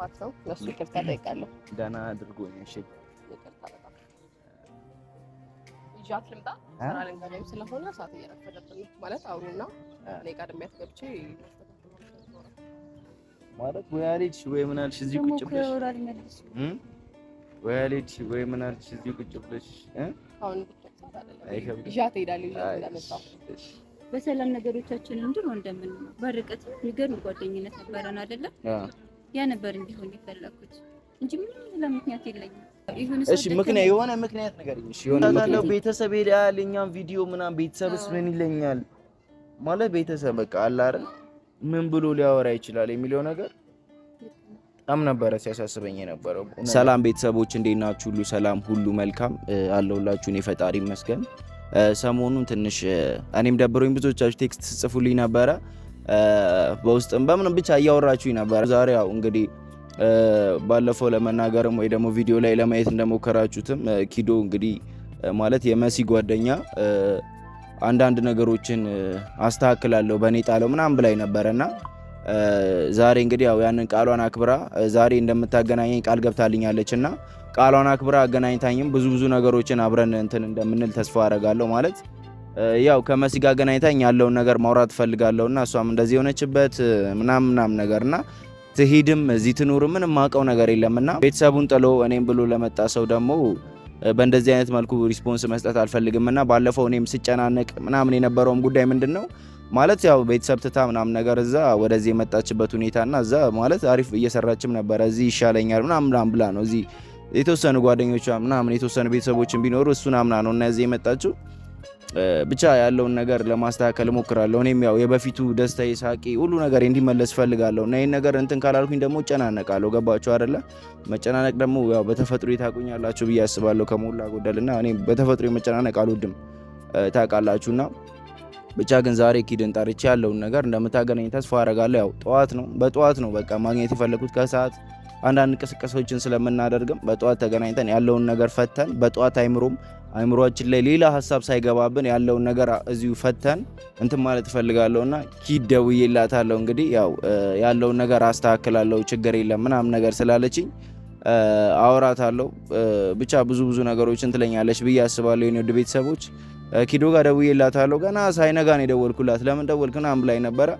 ጥፋት ነው። ለሱ ይቅርታ ጠይቃለሁ። ደህና አድርጎኝ እሺ ይቅርታ በጣም ይጃት ልምጣ ስራ ልንገናኝ ስለሆነ ሰዓት እየረፈደብን ነው ማለት አውሩና እኔ ቀድሜያት ገብቼ ማለት ወይ አልሄድሽ ወይ ምን አልሽ እዚህ ቁጭ ብለሽ ወይ አልሄድሽ ወይ ምን አልሽ እዚህ ቁጭ ብለሽ አሁን ይጃት ሄዳለሁ ለመጣው በሰላም ነገሮቻችንን እንድሮ እንደምን በርቀት ንገር ጓደኝነት ነበረን አይደለ? ያ ነበር እንዲሆን የፈለኩት እንጂ ምንም ለምክንያት የለኝም። እሺ ምክንያት የሆነ ምክንያት ነገር እሺ የሆነ ቤተሰብ ሄዳል እኛም ቪዲዮ ምናምን ቤተሰብስ ምን ይለኛል ማለት ቤተሰብ በቃ አለ አይደል ምን ብሎ ሊያወራ ይችላል የሚለው ነገር በጣም ነበረ ሲያሳስበኝ የነበረው። ሰላም ቤተሰቦች እንዴት ናችሁ? ሁሉ ሰላም ሁሉ መልካም አለሁላችሁ። እኔ ፈጣሪ ይመስገን። ሰሞኑን ትንሽ እኔም ደብሮኝ ብዙዎቻችሁ ቴክስት ጽፉልኝ ነበረ በውስጥም በምንም ብቻ እያወራችሁኝ ነበረ። ዛሬ ያው እንግዲህ ባለፈው ለመናገርም ወይ ደግሞ ቪዲዮ ላይ ለማየት እንደሞከራችሁትም ኪዶ እንግዲህ ማለት የመሲ ጓደኛ አንዳንድ ነገሮችን አስተካክላለሁ በኔ ጣለው ምናምን ብላኝ ነበርና ዛሬ እንግዲህ ያው ያንን ቃሏን አክብራ ዛሬ እንደምታገናኘኝ ቃል ገብታልኛለችና ቃሏን አክብራ አገናኝታኝም ብዙ ነገሮችን አብረን እንትን እንደምንል ተስፋ አደርጋለሁ። ማለት ያው ከመሲ ጋር አገናኝታኝ ያለውን ነገር ማውራት ፈልጋለሁና እሷም እንደዚህ የሆነችበት ምናምን ነገርና ትሂድም እዚህ ትኑር ምንም ማውቀው ነገር የለምና ቤተሰቡን ጥሎ እኔም ብሎ ለመጣ ሰው ደግሞ በእንደዚህ አይነት መልኩ ሪስፖንስ መስጠት አልፈልግምና ባለፈው እኔም ስጨናነቅ ምናምን የነበረውም ጉዳይ ምንድነው ማለት ያው ቤተሰብ ትታ ምናምን ነገር እዛ ወደዚህ የመጣችበት ሁኔታና እዛ ማለት አሪፍ እየሰራችም ነበር እዚህ ይሻለኛል ምናምን ብላ ነው እዚህ የተወሰኑ ጓደኞቿ ምናምን የተወሰኑ ቤተሰቦችን ቢኖሩ እሱን አምና ነው እና እዚህ የመጣችው። ብቻ ያለውን ነገር ለማስተካከል እሞክራለሁ። እኔም ያው የበፊቱ ደስታዬ ሳቂ ሁሉ ነገር እንዲመለስ ፈልጋለሁ እና ይሄን ነገር እንትን ካላልኩኝ ደግሞ እጨናነቃለሁ። ገባችሁ አይደለ? መጨናነቅ ደግሞ ያው በተፈጥሮ ታውቁኛላችሁ ብዬ አስባለሁ ከሞላ ጎደልና እኔ በተፈጥሮ መጨናነቅ አልወድም ታውቃላችሁና ብቻ ግን ዛሬ ኪድን ጠርቼ ያለውን ነገር እንደምታገናኝ ተስፋ አደርጋለሁ። ያው በጠዋት ነው በቃ ማግኘት የፈለኩት ከሰዓት አንዳንድ እንቅስቃሴዎችን ስለምናደርግም በጠዋት ተገናኝተን ያለውን ነገር ፈተን በጠዋት አይምሮአችን ላይ ሌላ ሐሳብ ሳይገባብን ያለውን ነገር እዚሁ ፈተን እንትን ማለት እፈልጋለሁና ኪድ ደውዬላታለሁ። እንግዲህ ያው ያለውን ነገር አስተካክላለሁ ችግር የለም ምናምን ነገር ስላለችኝ አወራታለሁ። ብቻ ብዙ ነገሮችን ትለኛለች ብዬ አስባለሁ። የኔ ወድ ቤተሰቦች ኪዶ ጋር ደውዬላታለሁ። ገና ሳይነጋ ነው የደወልኩላት። ለምን ደወልክ ምናምን ብላኝ ነበረ።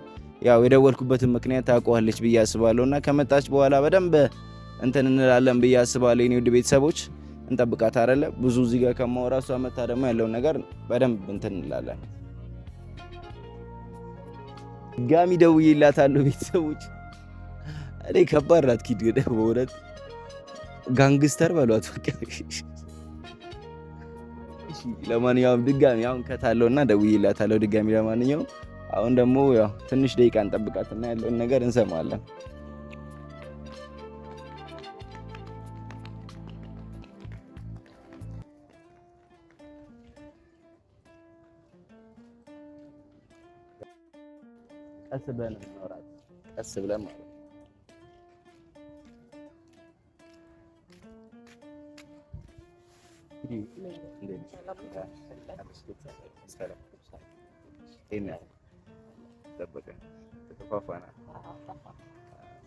ያው የደወልኩበትን ምክንያት ታውቀዋለች ብዬ አስባለሁና ከመጣች በኋላ በደንብ እንትን እንላለን ብዬ አስባለሁ። የኔ ወድ ቤተሰቦች እንጠብቃት አይደለ? ብዙ እዚህ ጋር ከማወራ እሷ መታ ደግሞ ያለውን ነገር በደንብ እንትን እንላለን። ጋሚ ደውዬላታለሁ ቤተሰቦች። እኔ ከባድ ናት ኪድ ደግሞ በእውነት ጋንግስተር በሏት በቃ። እሺ ለማንኛውም ድጋሚ አሁን ከታለውና ደውዬላታለሁ ድጋሚ። ለማንኛውም አሁን ደግሞ ያው ትንሽ ደቂቃ እንጠብቃትና ያለውን ነገር እንሰማለን። ቀስ ብለን እናወራለን። ቀስ ብለን ማለት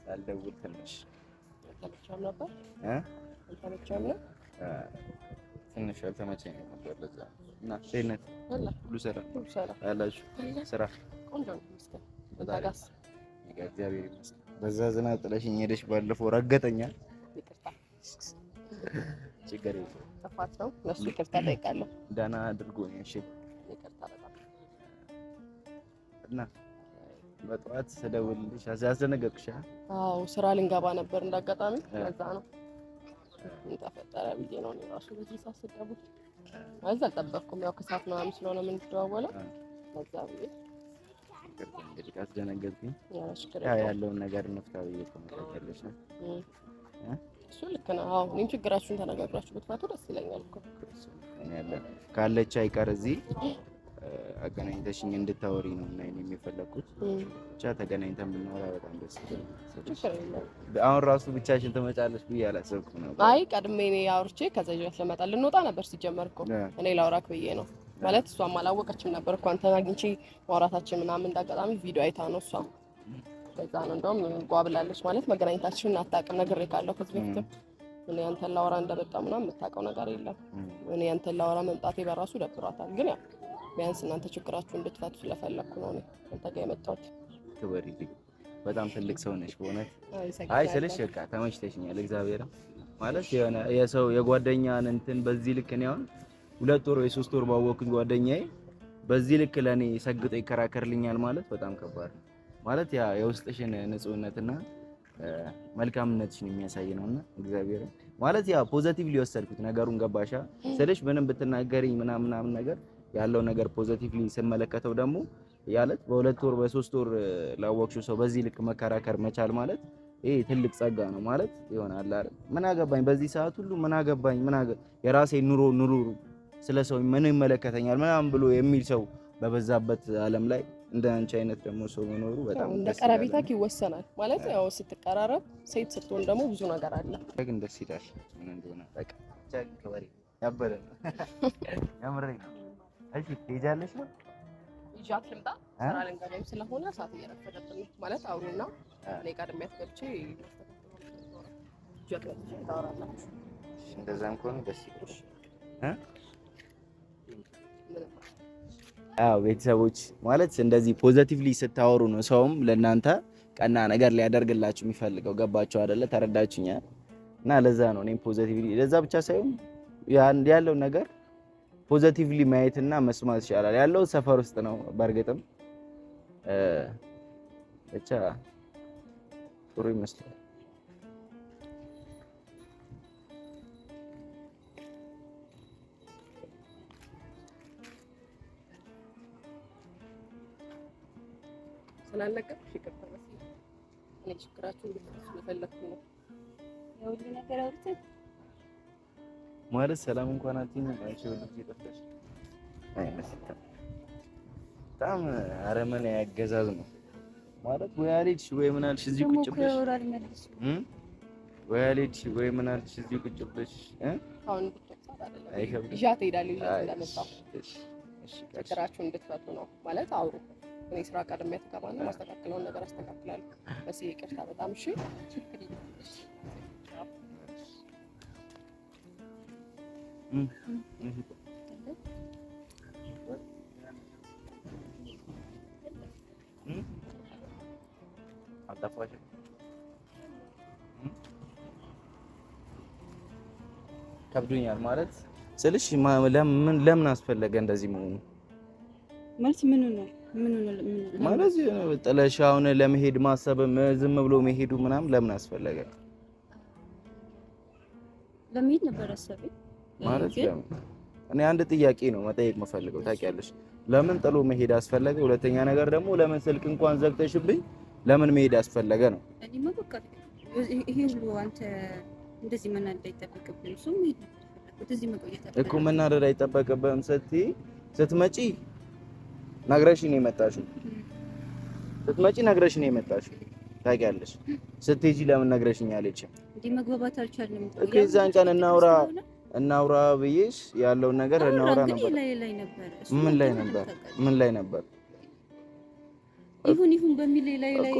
ሳልደውል ትንሽ አልተመቸኝ ነበር። ለዛ እና ጤንነት ሁሉ ሰላም አላችሁ? ስራ ቆንጆ ነው መስከረም በታጋስ እግዚአብሔር ይመስገን። በዛ ዝናብ ጥለሽኝ ሄደሽ ባለፈው ረገጠኛ። ይቅርታ ችግር የለም ጥፋት ነው። ለሱ ይቅርታ ጠይቃለሁ። ደህና አድርጎኝ እሺ ይቅርታ በጣም እና በጠዋት ስደውልልሽ አስደነገጥኩሽ። አዎ ስራ ልንገባ ነበር እንዳጋጣሚ ለዛ ነው ተፈጠረ ብዬ ነው እራሱ በዚህ ሳስደውል ማለት አልጠበቅኩም። ያው ከሰዓት ምናምን ስለሆነ የምንደዋወለው ለዛ ብዬ እንግዲህ ካስደነገጥኩኝ ያለውን ነገር እንፍታው ብዬ ተመካከለሽ ነው። እሱ ልክ ነው። አዎ እኔም ችግራችሁን ተነጋግራችሁ ብትፈቱ ደስ ይለኛል እኮ ካለች አይቀር እዚህ አገናኝተሽኝ እንድታወሪ ነው እና እኔ የፈለኩት ብቻ ተገናኝተን ብናወራ በጣም ደስ ይላል። አሁን ራሱ ብቻሽን ትመጫለሽ ብዬ አላሰብኩም ነበር። አይ ቀድሜ እኔ አውርቼ ከዛ ጀት ለመጣ ልንወጣ ነበር ሲጀመር እኮ እኔ ላውራክ ብዬ ነው ማለት እሷም አላወቀችም ነበር እኮ አንተን አግኝቼ ማውራታችን ምናምን እንዳጋጣሚ ቪዲዮ አይታ ነው እሷ ከዛ ነው እንደውም ጓብላለች ማለት መገናኘታችንን አታውቅም። ነግሬ ካለው ከዚህ በፊትም እኔ አንተን ላወራ እንደመጣ ምናምን የምታውቀው ነገር የለም። እኔ አንተን ላወራ መምጣቴ በራሱ ደብሯታል። ግን ያው ቢያንስ እናንተ ችግራችሁ እንድትፈቱ ስለፈለኩ ነው እኔ አንተ ጋር የመጣሁት። ክበሪልኝ። በጣም ትልቅ ሰው ነሽ በእውነት። አይ ስልሽ በቃ ተመችተሽኛል። እግዚአብሔር ማለት የሆነ የሰው የጓደኛን እንትን በዚህ ልክ ነው አሁን 2 ወር ወይ 3 ወር ባወኩኝ ጓደኛዬ በዚህ ልክ ለኔ ሰግጦ ይከራከርልኛል ማለት በጣም ከባድ ነው። ማለት ያ የውስጥሽን ንጹህነትና መልካምነትሽን የሚያሳይ ነውና እግዚአብሔር ማለት ያ ፖዚቲቭሊ ወሰድኩት ነገሩን። ገባሻ ስልሽ ምንም ብትናገሪኝ ምናምን ነገር ያለው ነገር ፖዚቲቭሊ ስመለከተው ደግሞ ያለት በ2 ወር በ3 ወር ላወቅሽው ሰው በዚህ ልክ መከራከር መቻል ማለት ይሄ ትልቅ ጸጋ ነው ማለት ይሆናል አይደል? ምን አገባኝ በዚህ ሰዓት ሁሉ ምን አገባኝ የራሴ ኑሮ ስለሰው ምን ይመለከተኛል ምናምን ብሎ የሚል ሰው በበዛበት ዓለም ላይ እንደ አንቺ አይነት ደግሞ ሰው መኖሩ በጣም እንደ ቀረቤታክ ይወሰናል ማለት ያው ስትቀራረብ ሴት ስትሆን ደግሞ ብዙ ነገር አለ። ግን ደስ ይላል ምን እንደሆነ በቃ ቻክ ከበሪ ያበረ ያምረኝ። እሺ ትሄጃለሽ ነው ይጃት ልምጣ ስራ ልንገባም ስለሆነ ሰዓት እየረፈደብን ነው ማለት አውሩና እኔ ቀድሜያት ገብቼ ታወራላችሁ። እንደዛም ከሆነ ደስ ይላል። አዎ ቤተሰቦች ማለት እንደዚህ ፖዚቲቭሊ ስታወሩ ነው ሰውም ለእናንተ ቀና ነገር ሊያደርግላችሁ የሚፈልገው። ገባችሁ አይደለ? ተረዳችሁኛ? እና ለዛ ነው እኔም ፖዚቲቭሊ ለዛ ብቻ ሳይሆን ያለው ነገር ፖዚቲቭሊ ማየትና መስማት ይቻላል። ያለው ሰፈር ውስጥ ነው በእርግጥም ብቻ ጥሩ ይመስላል። ስላለቀሽ ይቅርታ መስሎኝ እኔ ችግራችሁ እንድትፈቱ ስለፈለኩ ነው። የሁሉ ነገር አውርተን ማለት ሰላም እንኳን አትይኝ አንቺ ሁሉ እየጠፋሽ አይመስልም። በጣም አረመኔ ያገዛዝ ነው ማለት ወይ አልሄድሽ ወይ ምን አልሽ እዚህ ቁጭ ብለሽ ወይ አልሄድሽ ወይ ምን አልሽ እዚህ ቁጭ ብለሽ አሁን ብትወጣ አይደለም ይዣት እሄዳለሁ ይዣት እንደመጣሁ ችግራችሁ እንድትፈቱ ነው ማለት አውሩ። እኔ ስራ ቀድሜ ተቀባና ማስተካከለውን ነገር አስተካክላለሁ። በስ ይቅርታ በጣም እሺ። ችግር የለም። ከብዶኛል ማለት ስልሽ ለምን አስፈለገ እንደዚህ መሆኑ ማለት ምን ነው ማለት ጥለሽ አሁን ለመሄድ ማሰብም ዝም ብሎ መሄዱ ምናምን ለምን አስፈለገ? ለመሄድ ነበር አሰበኝ ማለት እኔ አንድ ጥያቄ ነው መጠየቅ የምፈልገው ታውቂያለሽ፣ ለምን ጥሎ መሄድ አስፈለገ? ሁለተኛ ነገር ደግሞ ለምን ስልክ እንኳን ዘግተሽብኝ ለምን መሄድ አስፈለገ ነው። እኔ በቃ ይሄ ሁሉ አንተ እንደዚህ መናደድ አይጠበቅብህም። እሱ መሄድ እዚህ መቆየት እኮ መናደድ አይጠበቅብህም ስትመጪ ነግረሽኝ ነው የመጣሽው። ስትመጪ ነግረሽኝ ነው የመጣሽው ታውቂያለሽ። ስትሄጂ ለምን ነግረሽኝ አለችኝ። እንዴ መግባባት አልቻልንም እኮ የዛን ቀን እናውራ ብዬሽ ያለውን ነገር እናውራ ነበር። ምን ላይ ነበር? ይሁን በሚል ላይ እኮ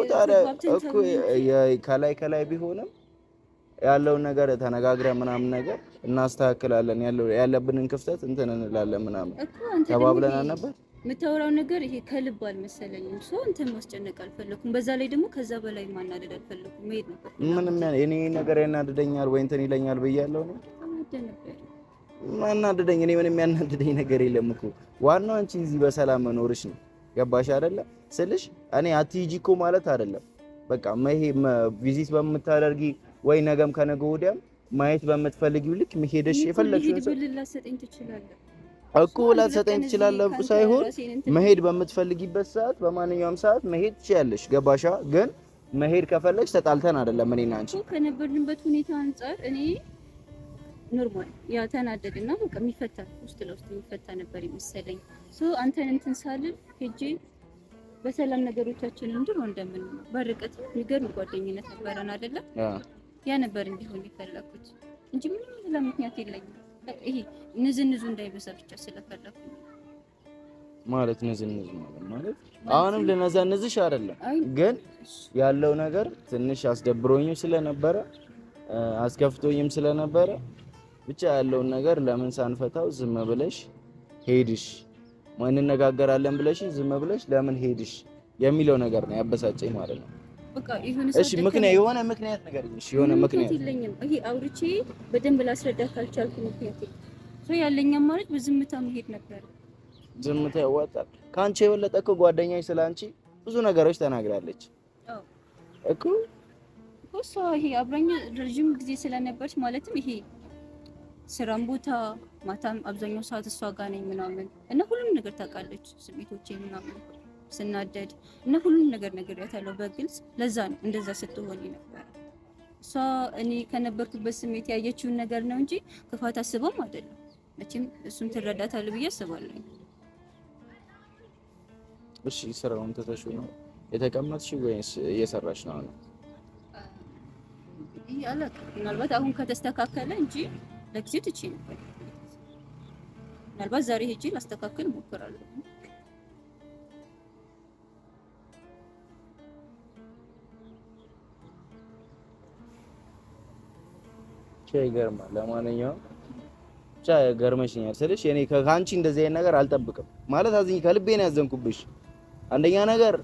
ከላይ ቢሆንም ያለውን ነገር ተነጋግረን ምናምን ነገር እናስተካክላለን፣ ያለብንን ክፍተት እንትን እንላለን ምናምን ተባብለናል ነበር። የምታወራው ነገር ይሄ ከልብ አልመሰለኝም። ሰው እንትን ማስጨነቅ አልፈለኩም። በዛ ላይ ደግሞ ከዛ በላይ ማናደድ አልፈለኩም። መሄድ ነበር። ምንም እኔ ነገር ያናደደኛል ወይ እንትን ይለኛል ብያለሁ ነው ማናደደኝ። እኔ ምንም ያናደደኝ ነገር የለም እኮ ዋናው አንቺ እዚህ በሰላም መኖርሽ ነው። ገባሽ አይደለ ስልሽ እኔ አትሂጂ እኮ ማለት አይደለም። በቃ ቪዚት በምታደርጊ ወይ ነገም ከነገ ወዲያም ማየት በምትፈልጊው ልክ መሄደሽ የፈለግሽውን ሰው ልላሰጠኝ ትችላለህ እኮ ላሰጠኝ ትችላለህ ሳይሆን መሄድ በምትፈልጊበት ሰዓት በማንኛውም ሰዓት መሄድ ትችያለሽ። ገባሻ? ግን መሄድ ከፈለግሽ ተጣልተን አይደለም እኔና አንቺ ከነበርንበት ሁኔታ አንፃር እኔ ኖርማል ያ ተናደድና በቃ የሚፈታ ውስጥ ለውስጥ የሚፈታ ነበር ይመስለኝ። አንተን እንትን ሳልል ሄጄ በሰላም ነገሮቻችንን እንድሮ እንደምን በርቀት የሚገርም ጓደኝነት ነበረን አይደለ? ያ ነበር እንዲሆን የፈለኩት እንጂ ምንም ሌላ ምክንያት የለኝም። ይሄ ንዝንዙ እንዳይበዛ ብቻ ስለፈለኩ ማለት ንዝንዙ ማለት አሁንም ልነዛንዝሽ አይደለም፣ ግን ያለው ነገር ትንሽ አስደብሮኝም ስለነበረ አስከፍቶኝም ስለነበረ ብቻ ያለውን ነገር ለምን ሳንፈታው ዝም ብለሽ ሄድሽ ማንነጋገራለን ብለሽ ዝም ብለሽ ለምን ሄድሽ የሚለው ነገር ነው ያበሳጨኝ ማለት ነው። በቃ ይሁን እሺ የሆነ ምክንያት ነገር እሺ የሆነ ምክንያት የለኝም። ይሄ አውርቼ በደንብ ላስረዳት ካልቻልኩ ምክንያት ያለኝ አማራጭ በዝምታ መሄድ ነበር። ዝምታ ያዋጣል። ካንቺ የበለጠ እኮ ጓደኛዬ ስላንቺ ብዙ ነገሮች ተናግራለች እኮ እሷ ይሄ አብራኝ ረጅም ጊዜ ስለነበርሽ ማለትም ይሄ ስራም ቦታ ማታም አብዛኛው ሰዓት እሷ ጋር ነኝ ምናምን እና ሁሉም ነገር ታውቃለች። ስሜቶቼ ምናምን ስናደድ እና ሁሉም ነገር ያታለው በግልጽ ለዛ ነው እንደዛ ስትሆን ነበር። እሷ እኔ ከነበርኩበት ስሜት ያየችውን ነገር ነው እንጂ ክፋት አስበም አይደለም። መቼም እሱን ትረዳታለህ ብዬ አስባለሁ። እሺ ስራውን ተተሽው ነው የተቀመጥሽ ወይስ እየሰራሽ ነው? ምናልባት አሁን ከተስተካከለ እንጂ ለጊዜው ትቼ ነበር። ምናልባት ዛሬ ሄጄ ላስተካክል እሞክራለሁ። ይገርማል። ለማንኛውም ብቻ ገርመሽኛል ስልሽ እኔ ከአንቺ እንደዚህ አይነት ነገር አልጠብቅም ማለት አዝኝ ከልቤ ነው ያዘንኩብሽ። አንደኛ ነገር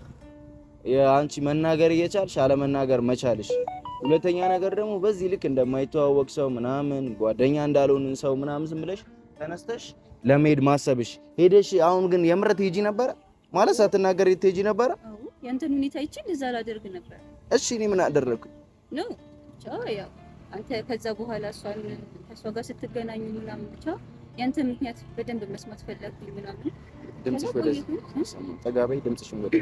የአንቺ መናገር እየቻልሽ አለመናገር መቻልሽ፣ ሁለተኛ ነገር ደግሞ በዚህ ልክ እንደማይተዋወቅ ሰው ምናምን ጓደኛ እንዳልሆንን ሰው ምናምን ዝም ብለሽ ተነስተሽ ለመሄድ ማሰብሽ ሄደሽ አሁን ግን የምረት ሄጂ ነበር ማለት ሳትናገር ትሄጂ ነበር። አዎ ያንተን ሁኔታ ይችል እዛ ላደርግ ነበር። እሺ እኔ ምን አደረኩኝ ነው ብቻ ያው አንተ ከዛ በኋላ ከሷ ጋር ስትገናኙ ምናምን ብቻ ያንተ ምክንያት በደንብ መስማት ፈለግኩኝ ምናምን። ድምጽሽ ወደዚህ ተጋባይ ድምጽሽን ወደ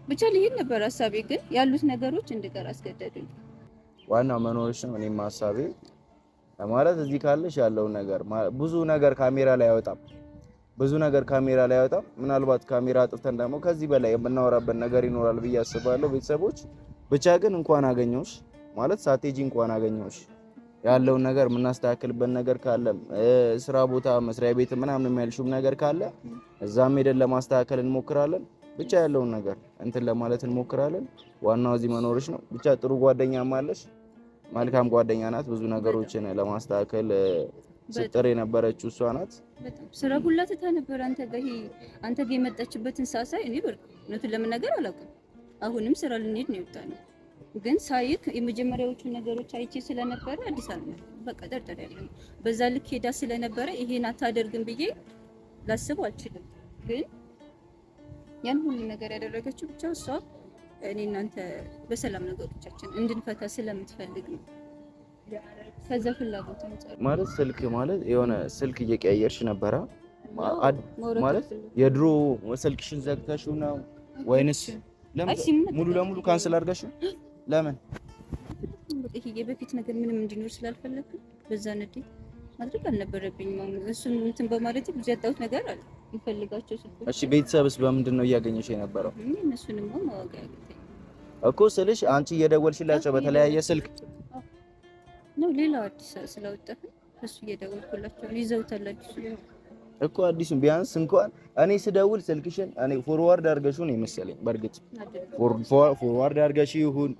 ብቻ ልሄድ ነበር ሀሳቤ፣ ግን ያሉት ነገሮች እንድቀር አስገደዱኝ። ዋናው መኖርሽ ነው። እኔም ሀሳቤ ማለት እዚህ ካለሽ ያለው ነገር ብዙ ነገር ካሜራ ላይ አይወጣም፣ ብዙ ነገር ካሜራ ላይ አይወጣም። ምናልባት ካሜራ አጥፍተን ደግሞ ከዚህ በላይ የምናወራበት ነገር ይኖራል ብዬ አስባለሁ። ቤተሰቦች ብቻ ግን እንኳን አገኘሁሽ ማለት ሳትሄጂ እንኳን አገኘሁሽ። ያለውን ነገር የምናስተካክልበት ነገር ካለ ስራ ቦታ መስሪያ ቤት ምናምን የሚያልሽም ነገር ካለ እዛም ሄደን ለማስተካከል እንሞክራለን። ብቻ ያለውን ነገር እንትን ለማለት እንሞክራለን። ዋናው እዚህ መኖርሽ ነው። ብቻ ጥሩ ጓደኛም አለሽ፣ መልካም ጓደኛ ናት። ብዙ ነገሮችን ለማስተካከል ስትጥር የነበረችው እሷ ናት። በጣም ስራ ሁላ ትታ ነበር አንተ ጋር የመጣችበትን ሳሳይ እኔ እውነቱን ለመናገር አላውቅም። አሁንም ስራ ልንሄድ ነው የወጣነው፣ ግን ሳይክ የመጀመሪያዎቹ ነገሮች አይቼ ስለነበረ አዲስ አበባ በቃ ጠርጠር ያለኝ በዛ ልክ ሄዳ ስለነበረ ይሄን አታደርግም ብዬ ላስብ አልችልም። ግን ያን ሁሉ ነገር ያደረገችው ብቻ እሷ እኔ እናንተ በሰላም ነገሮቻችን እንድንፈታ ስለምትፈልግ ነው። ከዛ ፍላጎት አንፃር ማለት ስልክ ማለት የሆነ ስልክ እየቀያየርሽ ነበረ ማለት የድሮ ስልክሽን ዘግተሽው ነው ወይንስ ሙሉ ለሙሉ ካንሰል አድርገሽው? ለምን? ይሄ የበፊት ነገር ምንም እንዲኖር ስላልፈለኩ በዛ ነዴ ማድረግ አልነበረብኝም። እሱን እንትን በማለት ብዙ ያጣሁት ነገር አለ ይፈልጋቸው ስልኩ። እሺ ቤተሰብስ በምንድን ነው እያገኘሽ የነበረው? እሱንም ማወቅ ያለብኝ እኮ ስልሽ አንቺ እየደወልሽላቸው በተለያየ ስልክ ነው ሌላ አዲስ ስለወጣሁ እሱ እየደወልኩላቸው ይዘውታል አዲሱ እኮ አዲሱን ቢያንስ እንኳን እኔ ስደውል ስልክሽን እኔ ፎርዋርድ አድርገሽው ነው የመሰለኝ። በርግጥ ፎርዋርድ አድርገሽ ይሁን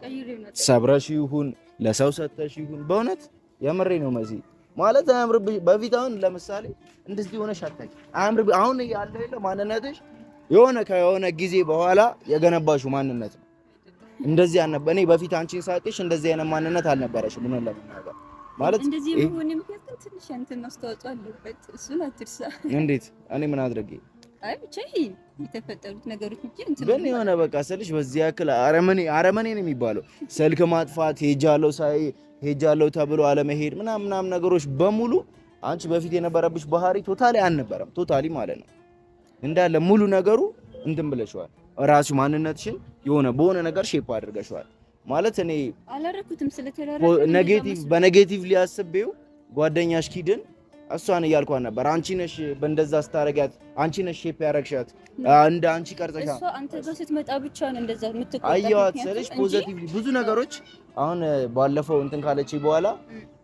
ሰብረሽ ይሁን ለሰው ሰተሽ ይሁን በእውነት የምሬ ነው መሲ ማለት አያምርብሽ። በፊት አሁን ለምሳሌ እንደዚህ ሆነሽ አታውቂ አያምርብ። አሁን ያለው የለ ማንነትሽ ከሆነ ጊዜ በኋላ የገነባሽው ማንነት ነው። እንደዚህ እኔ በፊት አንቺን ሳቅሽ እንደዚህ አይነት ማንነት አልነበረሽም። ምን ለምናገር ማለት እንደዚህ ሆነ ምክንያት ግን ትንሽ አንተን አስተዋጽኦ አለበት። እሱን አትርሳ። እንዴት እኔ ምን አድርጌ? አይ ብቻ የተፈጠሩት ነገሮች እንጂ እንትን ግን የሆነ በቃ ስልሽ በዚህ ያክል አረመኔ ነው የሚባለው። ስልክ ማጥፋት ሄጃለሁ ተብሎ አለመሄድ ምናምን ነገሮች በሙሉ አንቺ በፊት የነበረብሽ ባህሪ ቶታሊ አልነበረም። ቶታሊ ማለት ነው እንዳለ ሙሉ ነገሩ እንትን ብለሽዋል። ራሱ ማንነትሽን በሆነ ነገር ሼፕ አድርገሽዋል ማለት እኔ አላረኩትም። ስለተራራኩ በኔጌቲቭ ሊያስበው ጓደኛሽ ኪድን እሷን እያልኳት ነበር። አንቺ ነሽ በእንደዛ ስታረጋት፣ አንቺ ነሽ ሼፕ ያረግሻት እንደ አንቺ ቀርጸሻ። እሷ አንተ ጋር ስትመጣ ብቻ ነው እንደዛ የምትቆጣ። አያዋት ስለሽ ፖዚቲቭሊ ብዙ ነገሮች አሁን ባለፈው እንትን ካለች በኋላ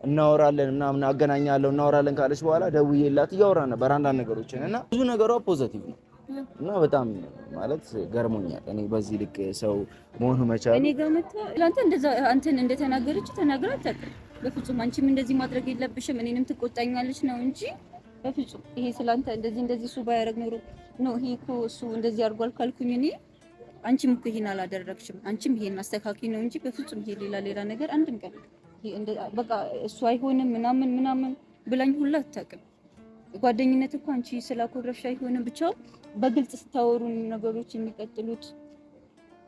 እናወራለን ምናምን አገናኛለሁ እናወራለን ካለች በኋላ ደውዬላት እያወራን ነበር አንዳንድ ነገሮችን እና ብዙ ነገሯ ፖዚቲቭ ነው። እና በጣም ማለት ገርሞኛል። እኔ በዚህ ልክ ሰው መሆኑ መቻሉ እኔ ጋር መጣ ለአንተ እንደዛ አንተን እንደተናገረች ተናግራ አታውቅም። በፍጹም አንቺም እንደዚህ ማድረግ የለብሽም እኔንም ትቆጣኛለች ነው እንጂ በፍጹም ይሄ ስላንተ እንደዚህ እሱ ባያረግ ኖሮ ነው ይሄ እኮ እሱ እንደዚህ አድርጓል ካልኩኝ እኔ አንቺም እኮ ይሄን አላደረግሽም አንቺም ይሄን አስተካኪ ነው እንጂ በፍጹም ይሄ ሌላ ነገር አንድም ቀን በቃ እሱ አይሆንም ምናምን ብላኝ ሁላ አታውቅም። ጓደኝነት እኮ አንቺ ስላኮረፍሽ አይሆንም ብቻ በግልጽ ስታወሩ ነገሮች የሚቀጥሉት።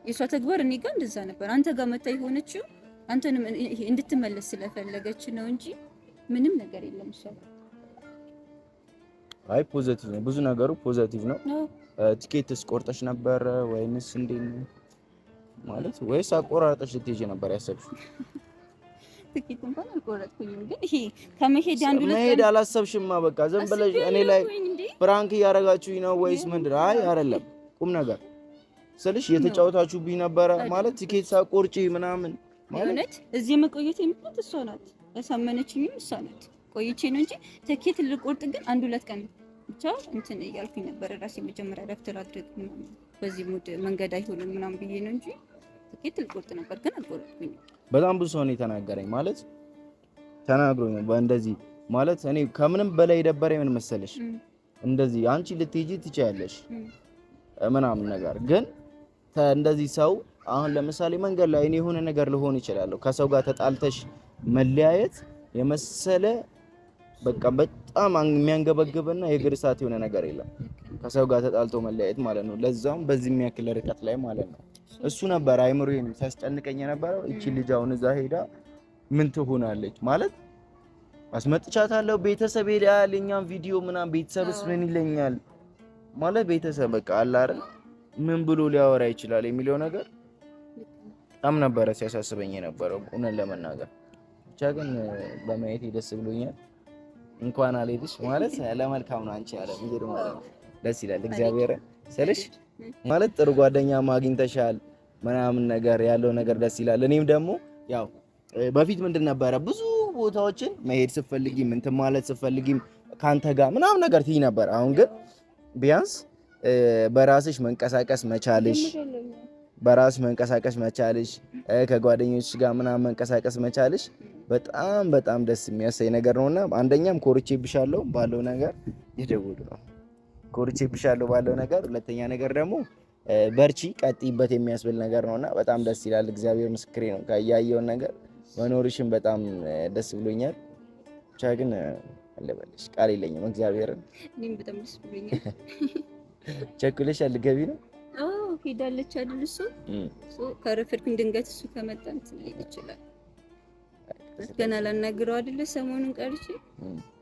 የሷ ተግባር እኔ ጋር እንደዛ ነበር። አንተ ጋር መታ የሆነችው አንተንም እንድትመለስ ስለፈለገች ነው እንጂ ምንም ነገር የለም። እሷ አይ ፖዚቲቭ ነው፣ ብዙ ነገሩ ፖዚቲቭ ነው። ቲኬትስ ቆርጠሽ ነበር ወይንስ እንዴት ነው ማለት? ወይስ አቆራርጠሽ ልትሄጂ ነበር ያሰብሽው? ትኬት እንኳን አልቆረጥኩኝም፣ ግን ይሄ ከመሄድ አንዱ መሄድ አላሰብሽማ። በቃ ዝም ብለሽ እኔ ላይ ፕራንክ እያደረጋችሁኝ ነው ወይስ ምንድን? አይ አይደለም፣ ቁም ነገር ስልሽ የተጫወታችሁብኝ ነበረ ማለት ቲኬት ሳቆርጪ ምናምን ማለት እዚህ መቆየት የምትመጥ እሷ ናት፣ ያሳመነችኝም እሷ ናት። ቆይቼ ነው እንጂ ትኬት ልቆርጥ ግን 1-2 ቀን ብቻ እንትን እያልኩኝ ነበር ራሴ መጀመሪያ ደፍተር አድርግ ምናምን በዚህ ሙድ መንገድ አይሆንም ምናምን ብዬ ነው እንጂ ትኬት ልቆርጥ ነበር ግን አልቆረጥኩኝም። በጣም ብዙ ሰው ነው የተናገረኝ ማለት ተናግሮኝ በእንደዚህ ማለት እኔ ከምንም በላይ የደበረኝ ምን መሰለሽ እንደዚህ አንቺ ልትሄጂ ትችያለሽ ምናምን ነገር ግን እንደዚህ ሰው አሁን ለምሳሌ መንገድ ላይ እኔ የሆነ ነገር ልሆን ይችላል ከሰው ጋር ተጣልተሽ መለያየት የመሰለ በቃ በጣም የሚያንገበግብና የእግር እሳት የሆነ ነገር የለም ከሰው ጋር ተጣልቶ መለያየት ማለት ነው። ለዛውም በዚህ የሚያክል ርቀት ላይ ማለት ነው። እሱ ነበር አይምሮዬን ሲያስጨንቀኝ የነበረው። እቺ ልጅ አሁን እዛ ሄዳ ምን ትሆናለች ማለት አስመጥቻታለሁ። ቤተሰብ ሄዳል የኛን ቪዲዮ ምናምን ቤተሰብስ ምን ይለኛል ማለት ቤተሰብ በቃ አለ አይደል ምን ብሎ ሊያወራ ይችላል የሚለው ነገር በጣም ነበረ ሲያሳስበኝ የነበረው እውነት ለመናገር። ብቻ ግን በማየት ደስ ብሎኛል። እንኳን አልሄድሽ ማለት ለመልካም ነው። አንቺ ያለ ምንድን ማለት ነው ደስ ይላል። እግዚአብሔር ስልሽ ማለት ጥሩ ጓደኛ ማግኝተሻል ምናምን ነገር ያለው ነገር ደስ ይላል። እኔም ደግሞ ያው በፊት ምንድን ነበረ ብዙ ቦታዎችን መሄድ ስትፈልጊ እንትን ማለት ስትፈልጊ ካንተ ጋር ምናምን ነገር ትይ ነበር። አሁን ግን ቢያንስ በራስሽ መንቀሳቀስ መቻልሽ ከጓደኞች ጋር ምናምን መንቀሳቀስ መቻልሽ በጣም በጣም ደስ የሚያሳይ ነገር ነውና አንደኛም ኮርቼብሻለሁ ባለው ነገር ይደውሉ ነው ኮርቼብሻለሁ ባለው ነገር፣ ሁለተኛ ነገር ደግሞ በርቺ ቀጥይበት የሚያስብል ነገር ነውና በጣም ደስ ይላል። እግዚአብሔር ምስክሬ ነው። ካያየውን ነገር መኖርሽን በጣም ደስ ብሎኛል። ብቻ ግን አለበለሽ ቃል የለኝም። እግዚአብሔርን እኔም በጣም ደስ ብሎኛል። ቸኩለሻል ልትገቢ ነው? አዎ ሄዳለች አይደል? እሱ ከረፈድኩኝ ድንገት እሱ ከመጣ እንትን ሊል ይችላል። ገና ላናግረው አይደለ? ሰሞኑን ቀርቼ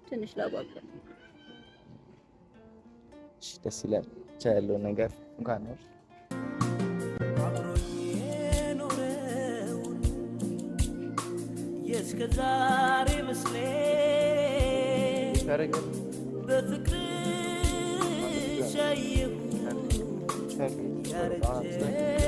ትንሽ ላባባ። እሺ ደስ ይላል። ብቻ ያለው ነገር እንኳን ነው አብሮኝ ኖረው የእስከዛሬ መስሌ በፍቅር ሻየሁ ያረጀ